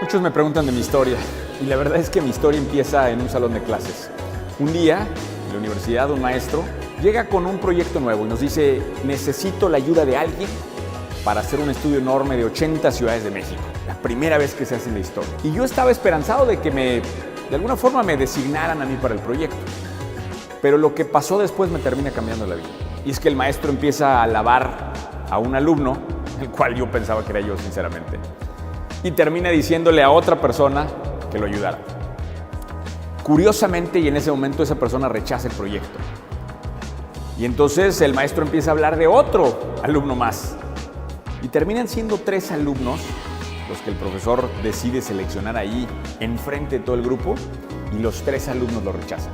Muchos me preguntan de mi historia y la verdad es que mi historia empieza en un salón de clases. Un día, en la universidad, un maestro llega con un proyecto nuevo y nos dice: necesito la ayuda de alguien para hacer un estudio enorme de 80 ciudades de México. La primera vez que se hace en la historia. Y yo estaba esperanzado de que de alguna forma me designaran a mí para el proyecto. Pero lo que pasó después me termina cambiando la vida. Y es que el maestro empieza a alabar a un alumno, el cual yo pensaba que era yo, sinceramente. Y termina diciéndole a otra persona que lo ayudara. Curiosamente, y en ese momento esa persona rechaza el proyecto. Y entonces el maestro empieza a hablar de otro alumno más. Y terminan siendo 3 alumnos los que el profesor decide seleccionar ahí enfrente de todo el grupo, y los 3 alumnos lo rechazan.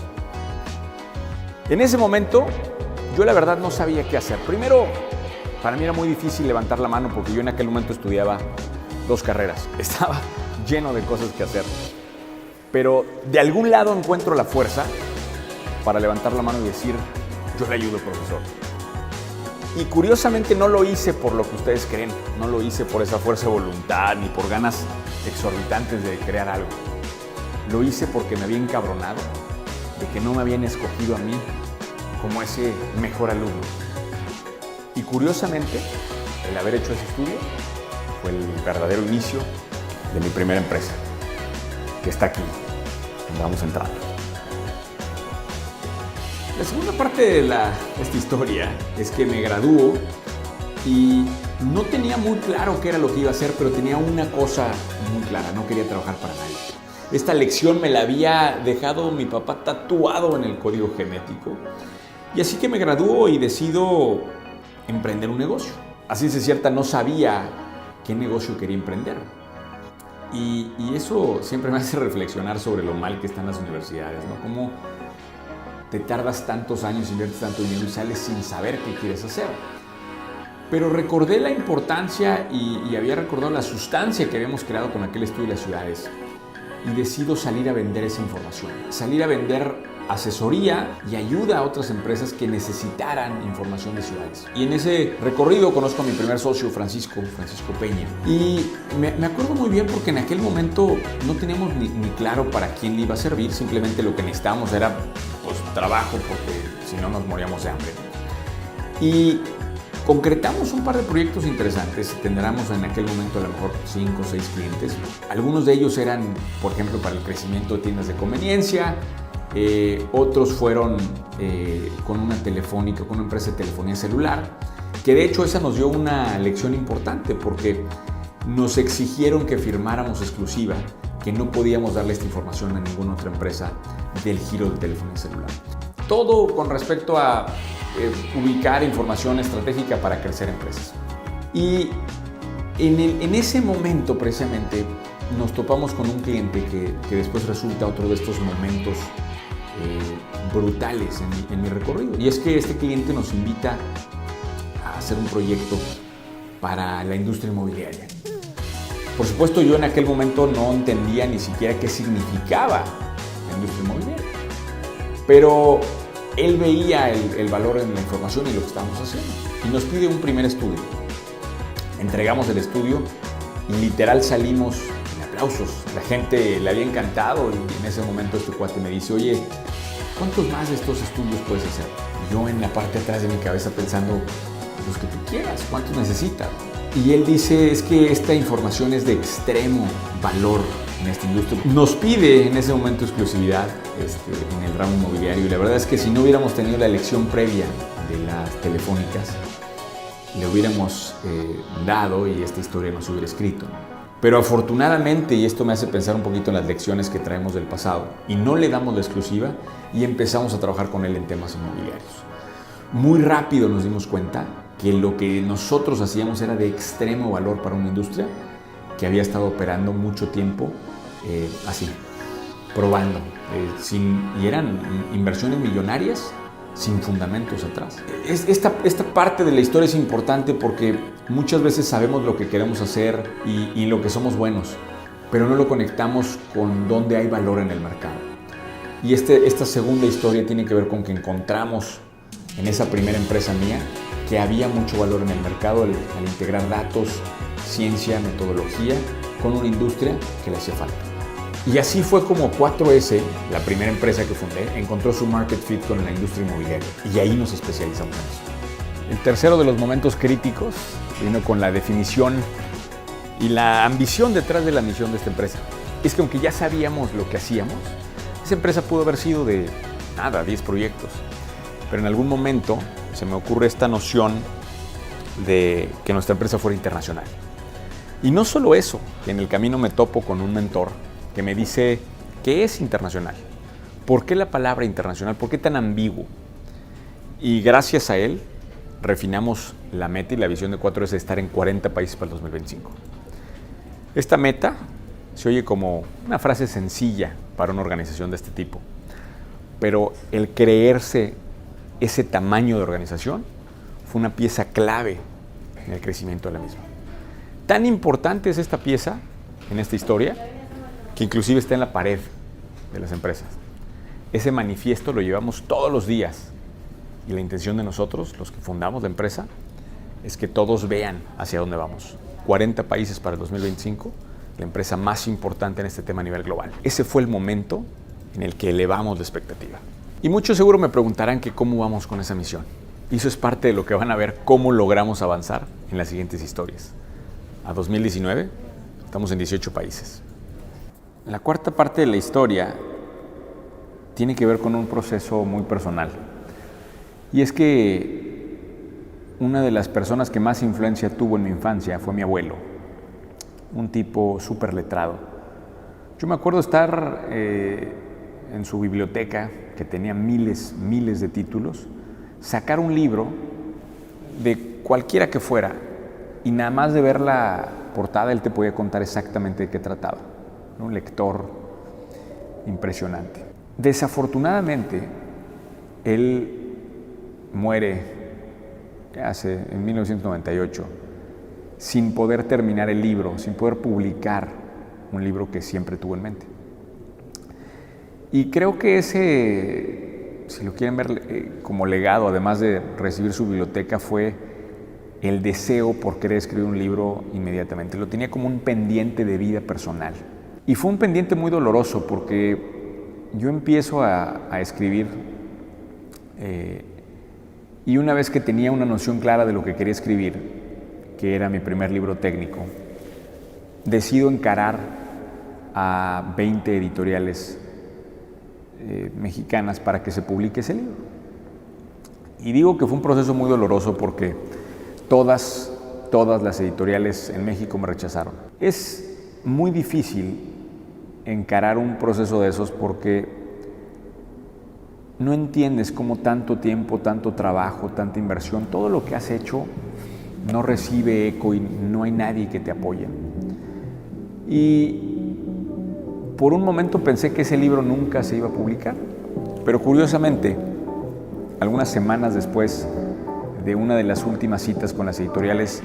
En ese momento, yo la verdad no sabía qué hacer. Primero, para mí era muy difícil levantar la mano porque yo en aquel momento estudiaba 2 carreras. Estaba lleno de cosas que hacer. Pero de algún lado encuentro la fuerza para levantar la mano y decir: yo le ayudo, profesor. Y curiosamente no lo hice por lo que ustedes creen. No lo hice por esa fuerza de voluntad ni por ganas exorbitantes de crear algo. Lo hice porque me había encabronado de que no me habían escogido a mí como ese mejor alumno. Y curiosamente, el haber hecho ese estudio fue el verdadero inicio de mi primera empresa, que está aquí, donde vamos a entrar. La segunda parte de esta historia es que me gradúo y no tenía muy claro qué era lo que iba a hacer, pero tenía una cosa muy clara: no quería trabajar para nadie. Esta lección me la había dejado mi papá tatuado en el código genético. Y así que me gradúo y decido emprender un negocio. Así es cierta, no sabía qué negocio quería emprender. Y eso siempre me hace reflexionar sobre lo mal que están las universidades, ¿no? Cómo te tardas tantos años, inviertes tanto dinero y sales sin saber qué quieres hacer. Pero recordé la importancia y había recordado la sustancia que habíamos creado con aquel estudio de las ciudades. Y decido salir a vender esa información. Salir a vender asesoría y ayuda a otras empresas que necesitaran información de ciudades. Y en ese recorrido conozco a mi primer socio, Francisco Peña. Y me acuerdo muy bien porque en aquel momento no teníamos ni claro para quién le iba a servir. Simplemente lo que necesitábamos era trabajo, porque si no nos moríamos de hambre. Y concretamos un par de proyectos interesantes. Tendríamos en aquel momento a lo mejor 5 o 6 clientes. Algunos de ellos eran, por ejemplo, para el crecimiento de tiendas de conveniencia. Otros fueron con una telefónica, con una empresa de telefonía celular, que de hecho esa nos dio una lección importante porque nos exigieron que firmáramos exclusiva, que no podíamos darle esta información a ninguna otra empresa del giro de telefonía celular. Todo con respecto a ubicar información estratégica para crecer empresas. Y en ese momento precisamente nos topamos con un cliente que después resulta otro de estos momentos brutales en mi recorrido. Y es que este cliente nos invita a hacer un proyecto para la industria inmobiliaria. Por supuesto, yo en aquel momento no entendía ni siquiera qué significaba la industria inmobiliaria. Pero él veía el valor en la información y lo que estábamos haciendo. Y nos pide un primer estudio. Entregamos el estudio y literal salimos en aplausos. La gente le había encantado y en ese momento este cuate me dice: oye, ¿cuántos más de estos estudios puedes hacer? Y yo en la parte de atrás de mi cabeza pensando: los que tú quieras, ¿cuántos necesitas? Y él dice: es que esta información es de extremo valor en esta industria. Nos pide en ese momento exclusividad en el ramo inmobiliario, y la verdad es que si no hubiéramos tenido la elección previa de las telefónicas, le hubiéramos dado y esta historia nos hubiera escrito. Pero afortunadamente, y esto me hace pensar un poquito en las lecciones que traemos del pasado, y no le damos la exclusiva y empezamos a trabajar con él en temas inmobiliarios. Muy rápido nos dimos cuenta que lo que nosotros hacíamos era de extremo valor para una industria que había estado operando mucho tiempo así, probando, y eran inversiones millonarias sin fundamentos atrás. Esta parte de la historia es importante porque muchas veces sabemos lo que queremos hacer y lo que somos buenos, pero no lo conectamos con dónde hay valor en el mercado. Y esta segunda historia tiene que ver con que encontramos en esa primera empresa mía que había mucho valor en el mercado al integrar datos, ciencia, metodología con una industria que le hacía falta. Y así fue como 4S, la primera empresa que fundé, encontró su market fit con la industria inmobiliaria. Y ahí nos especializamos en eso. El tercero de los momentos críticos vino con la definición y la ambición detrás de la misión de esta empresa. Es que aunque ya sabíamos lo que hacíamos, esa empresa pudo haber sido de 10 proyectos. Pero en algún momento se me ocurre esta noción de que nuestra empresa fuera internacional. Y no solo eso, que en el camino me topo con un mentor que me dice, ¿qué es internacional? ¿Por qué la palabra internacional? ¿Por qué tan ambiguo? Y gracias a él refinamos la meta y la visión de 4S de estar en 40 países para el 2025. Esta meta se oye como una frase sencilla para una organización de este tipo, pero el creerse ese tamaño de organización fue una pieza clave en el crecimiento de la misma. Tan importante es esta pieza en esta historia que inclusive está en la pared de las empresas. Ese manifiesto lo llevamos todos los días y la intención de nosotros, los que fundamos la empresa, es que todos vean hacia dónde vamos. 40 países para el 2025, la empresa más importante en este tema a nivel global. Ese fue el momento en el que elevamos la expectativa. Y muchos seguro me preguntarán que cómo vamos con esa misión. Y eso es parte de lo que van a ver cómo logramos avanzar en las siguientes historias. A 2019, estamos en 18 países. La cuarta parte de la historia tiene que ver con un proceso muy personal. Y es que una de las personas que más influencia tuvo en mi infancia fue mi abuelo, un tipo súper letrado. Yo me acuerdo estar en su biblioteca, que tenía miles de títulos, sacar un libro de cualquiera que fuera y nada más de ver la portada él te podía contar exactamente de qué trataba. Un lector impresionante. Desafortunadamente, él muere en 1998 sin poder terminar el libro, sin poder publicar un libro que siempre tuvo en mente. Y creo que ese, si lo quieren ver como legado, además de recibir su biblioteca, fue el deseo por querer escribir un libro inmediatamente. Lo tenía como un pendiente de vida personal. Y fue un pendiente muy doloroso porque yo empiezo a escribir y una vez que tenía una noción clara de lo que quería escribir, que era mi primer libro técnico, decido encarar a 20 editoriales mexicanas para que se publique ese libro. Y digo que fue un proceso muy doloroso porque todas las editoriales en México me rechazaron. Es muy difícil encarar un proceso de esos porque no entiendes cómo tanto tiempo, tanto trabajo, tanta inversión, todo lo que has hecho no recibe eco y no hay nadie que te apoye. Y por un momento pensé que ese libro nunca se iba a publicar, pero curiosamente, algunas semanas después de una de las últimas citas con las editoriales,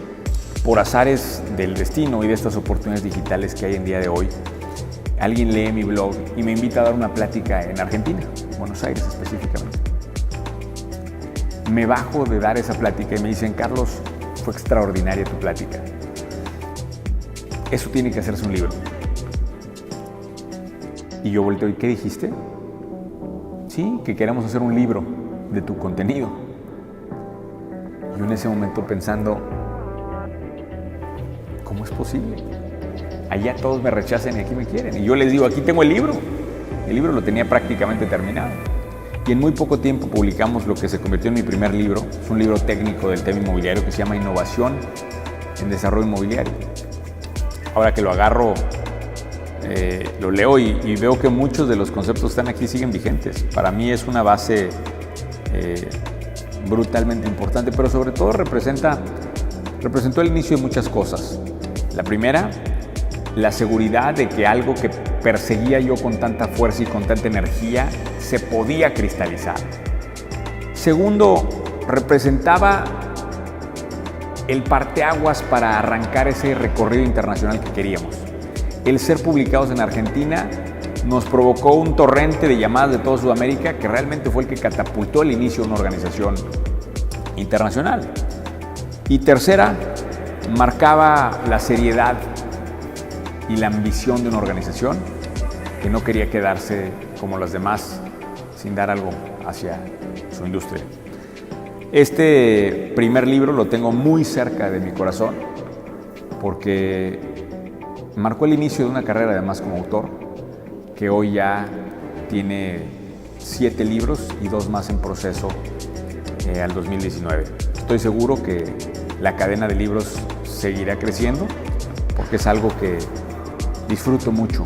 por azares del destino y de estas oportunidades digitales que hay en día de hoy, alguien lee mi blog y me invita a dar una plática en Argentina, Buenos Aires específicamente. Me bajo de dar esa plática y me dicen, Carlos, fue extraordinaria tu plática. Eso tiene que hacerse un libro. Y yo volteo, ¿y qué dijiste? Sí, que queremos hacer un libro de tu contenido. Yo en ese momento pensando, ¿cómo es posible? Allá todos me rechazan y aquí me quieren. Y yo les digo, aquí tengo el libro. El libro lo tenía prácticamente terminado. Y en muy poco tiempo publicamos lo que se convirtió en mi primer libro. Es un libro técnico del tema inmobiliario que se llama Innovación en Desarrollo Inmobiliario. Ahora que lo agarro, lo leo y veo que muchos de los conceptos que están aquí siguen vigentes. Para mí es una base brutalmente importante, pero sobre todo representó el inicio de muchas cosas. La primera, la seguridad de que algo que perseguía yo con tanta fuerza y con tanta energía se podía cristalizar. Segundo, representaba el parteaguas para arrancar ese recorrido internacional que queríamos. El ser publicados en Argentina nos provocó un torrente de llamadas de toda Sudamérica que realmente fue el que catapultó el inicio de una organización internacional. Y tercera, marcaba la seriedad y la ambición de una organización que no quería quedarse como las demás sin dar algo hacia su industria. Este primer libro lo tengo muy cerca de mi corazón porque marcó el inicio de una carrera además como autor que hoy ya tiene 7 libros y 2 más en proceso al 2019. Estoy seguro que la cadena de libros seguirá creciendo porque es algo que disfruto mucho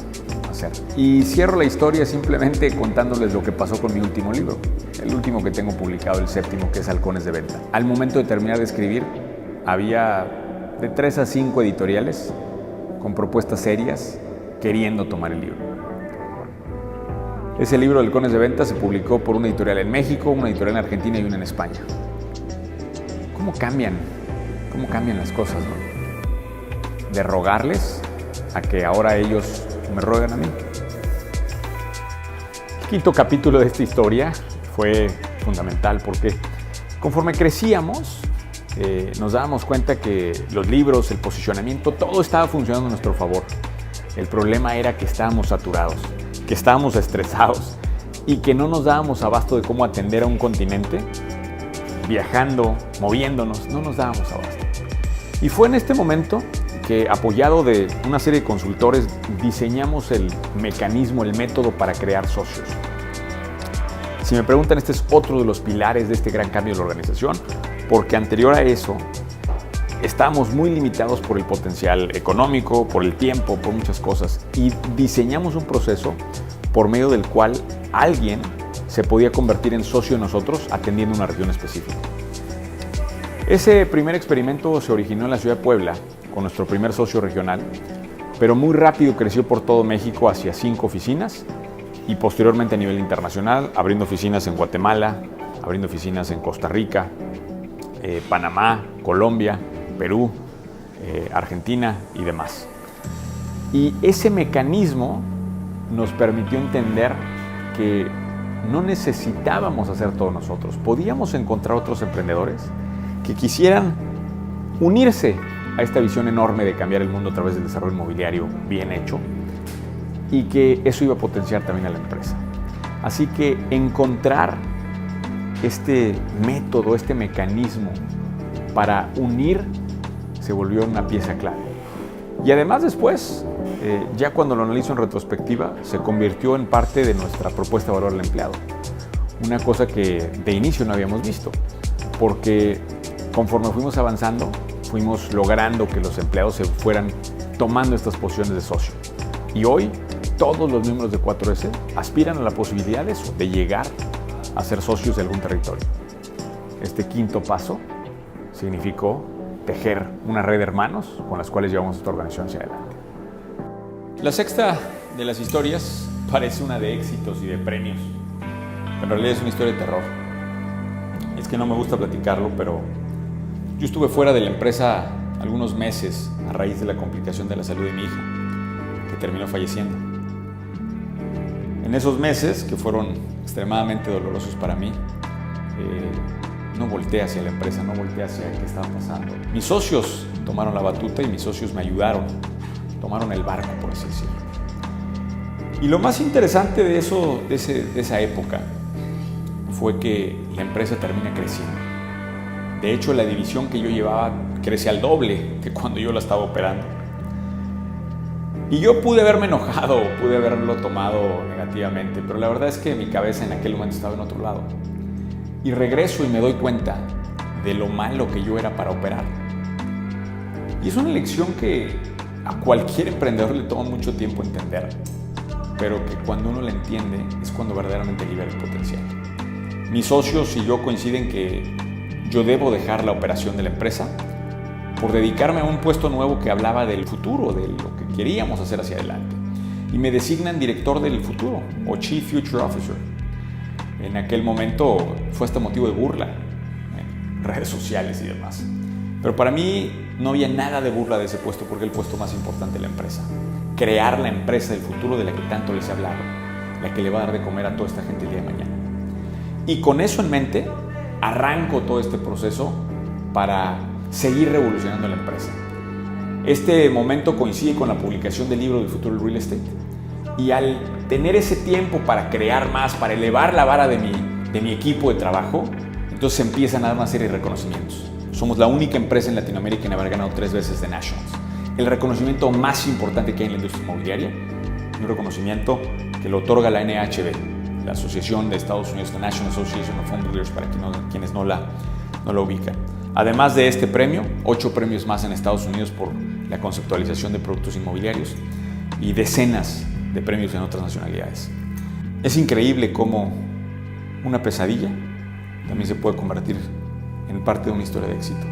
hacer. Y cierro la historia simplemente contándoles lo que pasó con mi último libro, el último que tengo publicado, el 7º, que es Halcones de Venta. Al momento de terminar de escribir, había de 3 a 5 editoriales con propuestas serias queriendo tomar el libro. Ese libro, Halcones de Venta, se publicó por una editorial en México, una editorial en Argentina y una en España. ¿Cómo cambian las cosas, no? De rogarles a que ahora ellos me ruegan a mí. El quinto capítulo de esta historia fue fundamental porque conforme crecíamos nos dábamos cuenta que los libros, el posicionamiento, todo estaba funcionando a nuestro favor. El problema era que estábamos saturados, que estábamos estresados y que no nos dábamos abasto de cómo atender a un continente, viajando, moviéndonos, no nos dábamos abasto. Y fue en este momento que, apoyado de una serie de consultores, diseñamos el mecanismo, el método para crear socios. Si me preguntan, este es otro de los pilares de este gran cambio de la organización, porque anterior a eso estábamos muy limitados por el potencial económico, por el tiempo, por muchas cosas, y diseñamos un proceso por medio del cual alguien se podía convertir en socio de nosotros atendiendo una región específica. Ese primer experimento se originó en la ciudad de Puebla con nuestro primer socio regional, pero muy rápido creció por todo México hacia 5 oficinas y posteriormente a nivel internacional, abriendo oficinas en Guatemala, abriendo oficinas en Costa Rica, Panamá, Colombia, Perú, Argentina y demás. Y ese mecanismo nos permitió entender que no necesitábamos hacer todo nosotros. Podíamos encontrar otros emprendedores que quisieran unirse a esta visión enorme de cambiar el mundo a través del desarrollo inmobiliario bien hecho y que eso iba a potenciar también a la empresa. Así que encontrar este método, este mecanismo para unir se volvió una pieza clave. Y además después, ya cuando lo analizo en retrospectiva, se convirtió en parte de nuestra propuesta de valor al empleado. Una cosa que de inicio no habíamos visto, porque conforme fuimos avanzando, fuimos logrando que los empleados se fueran tomando estas posiciones de socio. Y hoy, todos los miembros de 4S aspiran a la posibilidad de eso, de llegar a ser socios de algún territorio. Este quinto paso significó tejer una red de hermanos con las cuales llevamos esta organización hacia adelante. La sexta de las historias parece una de éxitos y de premios, pero en realidad es una historia de terror. Es que no me gusta platicarlo, pero yo estuve fuera de la empresa algunos meses a raíz de la complicación de la salud de mi hija, que terminó falleciendo. En esos meses, que fueron extremadamente dolorosos para mí, no volteé hacia la empresa, no volteé hacia qué estaba pasando. Mis socios tomaron la batuta y mis socios me ayudaron, tomaron el barco, por así decirlo. Y lo más interesante de esa época fue que la empresa termina creciendo. De hecho, la división que yo llevaba crece al doble que cuando yo la estaba operando. Y yo pude haberme enojado, pude haberlo tomado negativamente, pero la verdad es que mi cabeza en aquel momento estaba en otro lado. Y regreso y me doy cuenta de lo malo que yo era para operar. Y es una lección que a cualquier emprendedor le toma mucho tiempo entender, pero que cuando uno la entiende es cuando verdaderamente libera el potencial. Mis socios y yo coinciden que yo debo dejar la operación de la empresa por dedicarme a un puesto nuevo que hablaba del futuro, de lo que queríamos hacer hacia adelante. Y me designan director del futuro o Chief Future Officer. En aquel momento fue hasta motivo de burla en redes sociales y demás. Pero para mí no había nada de burla de ese puesto porque era el puesto más importante de la empresa. Crear la empresa del futuro de la que tanto les he hablado, la que le va a dar de comer a toda esta gente el día de mañana. Y con eso en mente, arranco todo este proceso para seguir revolucionando la empresa. Este momento coincide con la publicación del libro del futuro del real estate. Y al tener ese tiempo para crear más, para elevar la vara de mi equipo de trabajo, entonces empiezan a dar una serie de reconocimientos. Somos la única empresa en Latinoamérica en haber ganado 3 veces de Nationals. El reconocimiento más importante que hay en la industria inmobiliaria, un reconocimiento que lo otorga la NAHB, la Asociación de Estados Unidos, la National Association of Home Builders, para quienes no la ubican. Además de este premio, 8 premios más en Estados Unidos por la conceptualización de productos inmobiliarios y decenas de premios en otras nacionalidades. Es increíble cómo una pesadilla también se puede convertir en parte de una historia de éxito.